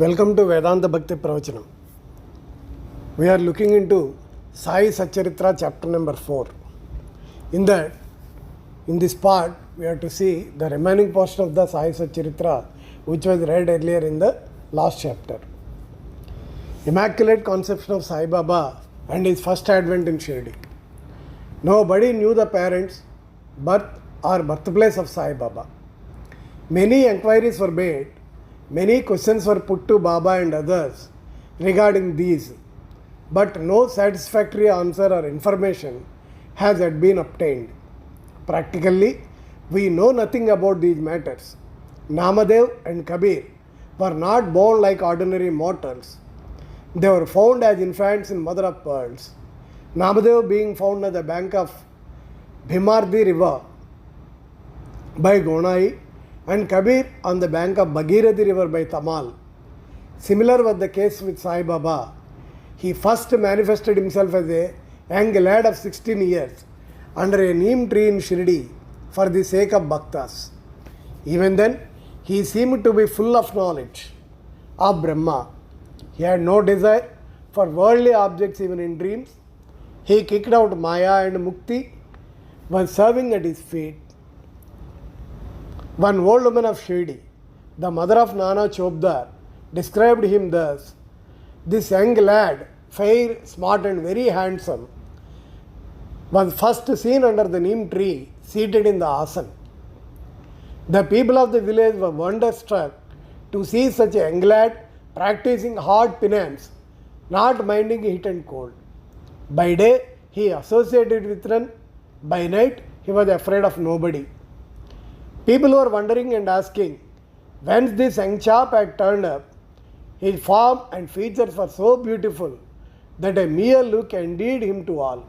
Welcome to Vedanta Bhakti Pravachanam. We are looking into Sai Satcharitra chapter number 4. In this part, we have to see the remaining portion of the Sai Satcharitra which was read earlier in the last chapter. Immaculate conception of Sai Baba and his first advent in Shirdi. Nobody knew the parents, birth or birthplace of Sai Baba. Many inquiries were made. Many questions were put to Baba and others regarding these, but no satisfactory answer or information has yet been obtained. Practically, we know nothing about these matters. Namadev and Kabir were not born like ordinary mortals. They were found as infants in mother of pearls. Namadev being found at the bank of Bhimardi river by Gonai, and Kabir on the bank of Bhagirathi river by Tamal. Similar was the case with Sai Baba. He first manifested himself as a young lad of 16 years under a neem tree in Shirdi for the sake of bhaktas. Even then, he seemed to be full of knowledge of Brahma. He had no desire for worldly objects even in dreams. He kicked out Maya and Mukti, was serving at his feet. One old woman of Shirdi, the mother of Nana Chobdar, described him thus: "This young lad, fair, smart and very handsome, was first seen under the neem tree, seated in the asan. The people of the village were wonderstruck to see such a young lad practicing hard penance, not minding heat and cold. By day, he associated with none. By night, he was afraid of nobody. People were wondering and asking whence this young chap had turned up. His form and features were so beautiful that a mere look endeared him to all.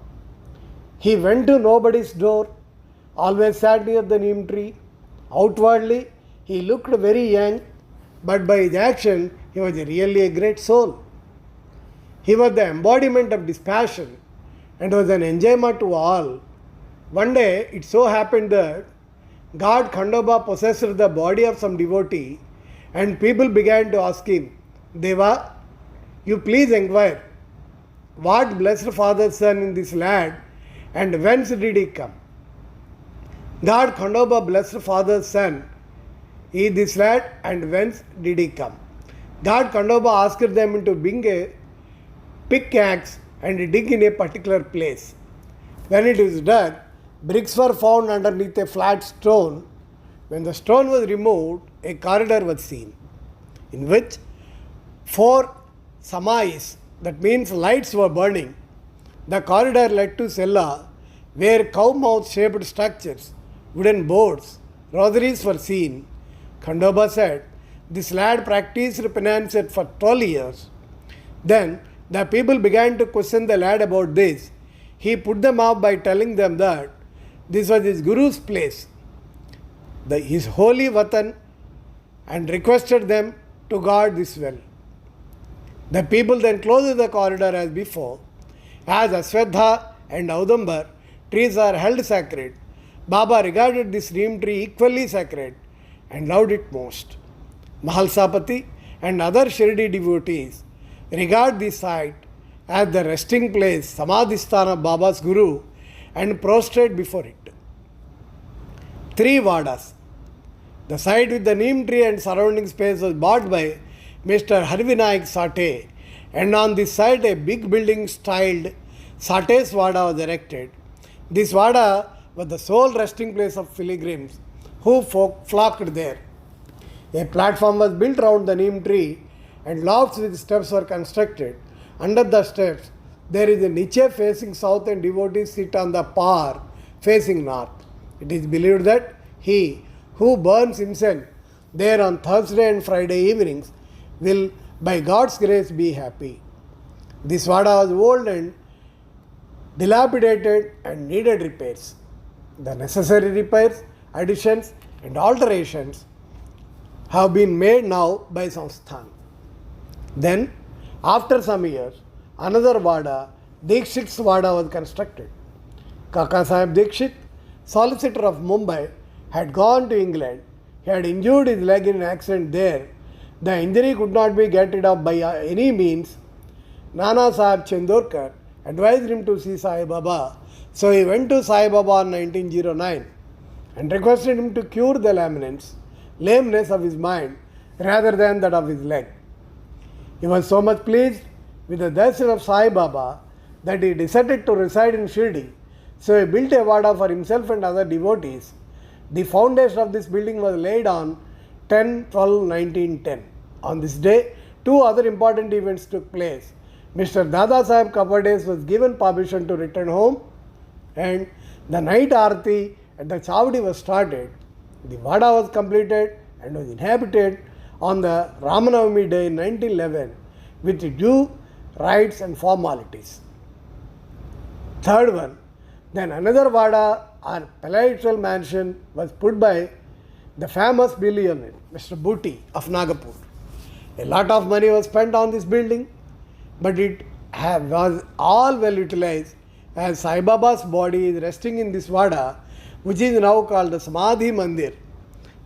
He went to nobody's door, always sat near the neem tree. Outwardly, he looked very young, but by his action, he was really a great soul. He was the embodiment of dispassion and was an enjoyment to all. One day, it so happened that God Khandoba possessed the body of some devotee, and people began to ask him, 'Deva, you please inquire, what blessed father's son in this lad, and whence did he come?' God Khandoba blessed father's son is this lad, and whence did he come? God Khandoba asked them to bring a pickaxe and dig in a particular place. When it is dug, bricks were found underneath a flat stone. When the stone was removed, a corridor was seen, in which 4 samais, that means lights, were burning. The corridor led to cella, where cow-mouth shaped structures, wooden boards, rosaries were seen. Khandoba said, 'This lad practiced penance for 12 years. Then the people began to question the lad about this. He put them off by telling them that this was his Guru's place, his holy Vatan, and requested them to guard this well. The people then closed the corridor as before. As Aswatha and Audambar trees are held sacred, Baba regarded this neem tree equally sacred and loved it most. Mahalsapati and other Shirdi devotees regard this site as the resting place, Samadhisthana of Baba's Guru, and prostrate before it. 3 Vadas. The site with the neem tree and surrounding space was bought by Mr. Harvinayak Sate, and on this site a big building styled Sate's Vada was erected. This Vada was the sole resting place of pilgrims who flocked there. A platform was built round the neem tree and lofts with steps were constructed. Under the steps, there is a niche facing south and devotees sit on the par facing north. It is believed that he who burns himself there on Thursday and Friday evenings will by God's grace be happy. This Vada was old and dilapidated and needed repairs. The necessary repairs, additions and alterations have been made now by Samsthan. Then, after some years, another Vada, Dikshit's Vada, was constructed. Kaka Sahib Dikshit, solicitor of Mumbai, had gone to England. He had injured his leg in an accident there the injury could not be get rid of by any means, Nana Sahib Chandorkar advised him to see Sai Baba. So he went to Sai Baba in 1909 and requested him to cure the lameness of his mind rather than that of his leg. He was so much pleased with the darshan of Sai Baba that he decided to reside in Shirdi. So he built a vada for himself and other devotees. The foundation of this building was laid on 10/12/1910. On this day, two other important events took place. Mr. Dada Saheb Kapades was given permission to return home, and the night Aarti at the Chavdi was started. The vada was completed and was inhabited on the Ramanavami day in 1911 with due rites and formalities. Third one, then another vada or palatial mansion was put by the famous billionaire Mr. Booty of Nagapur. A lot of money was spent on this building, but it was all well utilized, as Sai Baba's body is resting in this vada, which is now called the Samadhi Mandir.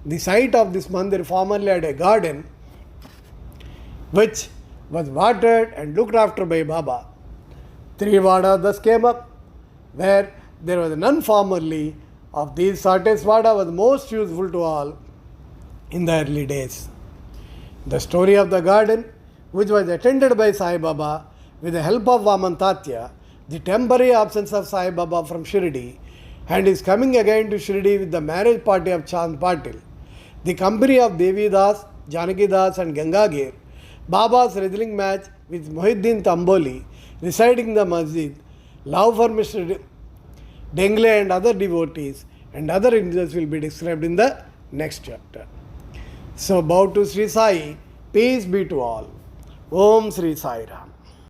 The site of this mandir formerly had a garden which was watered and looked after by Baba. Three vadas thus came up, where there was none formerly. Of these, Sartes Vada was most useful to all in the early days. The story of the garden, which was attended by Sai Baba with the help of Vamantatya, the temporary absence of Sai Baba from Shirdi, and his coming again to Shirdi with the marriage party of Chand Patil, the company of Devi Das, Janaki Das and Gangagir, Baba's wrestling match with Muhyiddin Tamboli, residing in the masjid, love for Mr. Dengle and other devotees, and other incidents will be described in the next chapter. So bow to Sri Sai, peace be to all. Om Sri Sai Ram.